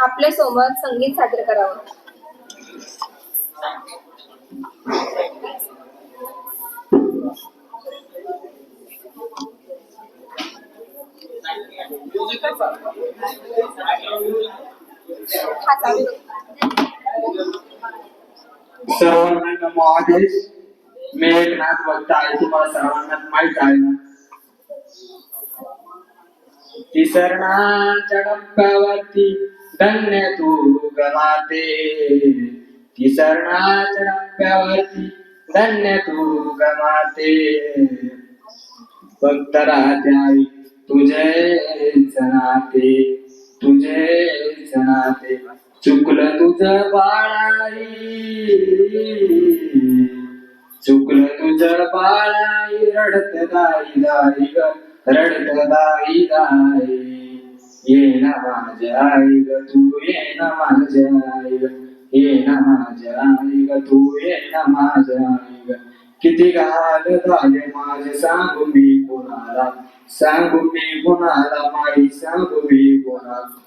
आपल्या समोर संगीत सादर करावं. सर्वांना नमो आदेश. मी एकनाथ भक्त आहे. तुम्हाला सर्वांना माहित आहे ना. तिसरणाच्या डब्यावरती धन्य तू गमाते. तिसरणाच्या डब्यावरती धन्य तू गमाते. फक्त राहते तुझेच नाते, तुझेच नाते. चुकलं तुझं बाळाई, चुकलं तुझं बाळाई. रडत दाई दाई ग, रडत दाई दाई. ये ना माझ्या आई ग तू, ये ना माझ्या आई ग, ये ना माझ्या आई ग तू, ये ना माझ्या आई ग. किती घाल झाले माझे सांगू मी कोणाला, सांगू मी कोणाला माई, सांगू मी कोणाला.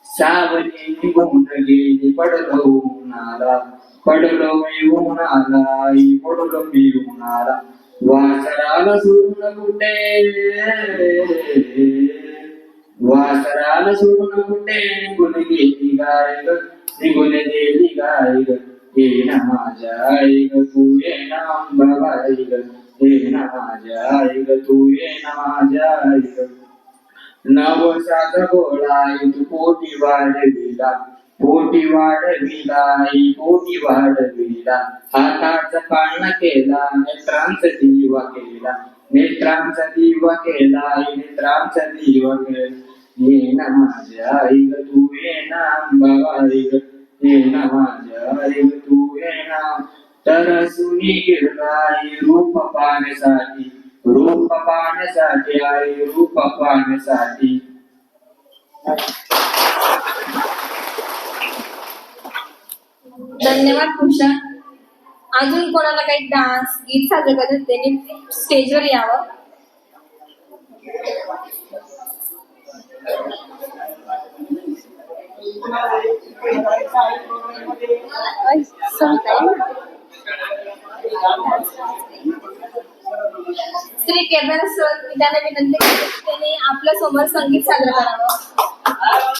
सावली निघून गेली पडलो उन्हाला, पडलो मी उन्हाला, आई पडलो मी उन्हाला. वासराला सोडून कुठे, वासराला सोडून कुठे निघून गेली गाय ग, निघून गेली गाय ग. ये ना माझ्या आई ग तू, ये ना अंबाबाई ग, ये ना माझ्या आई ग तू, ये ना माझ्या आई ग. नवसाचा गोळा आई तू पोटी वाढविला, पोटी वाढविला आई पोटी वाढविला. हाताचा पाळणा केला, नेत्रांचा दिवा केला, नेत्रांचा दिवा केला आई, नेत्रांचा दिवा केला. ये ना माझ्या आई ग तू, ये ना अंबाबाई ग, ये ना माझ्या आई ग तू, ये ना. तर सुनी गिरगाई रूप पाहण्यासाठी, रूप पाहण्यासाठी आई, रूप पाहण्यासाठी. धन्यवाद भूषण. अजून कोणाला काही डान्स गीत सादर करायचं त्यांनी स्टेजवर यावं. श्री केदार सर, मी त्यांना विनंती करते त्यांनी आपल्या समोर संगीत सादर करावं.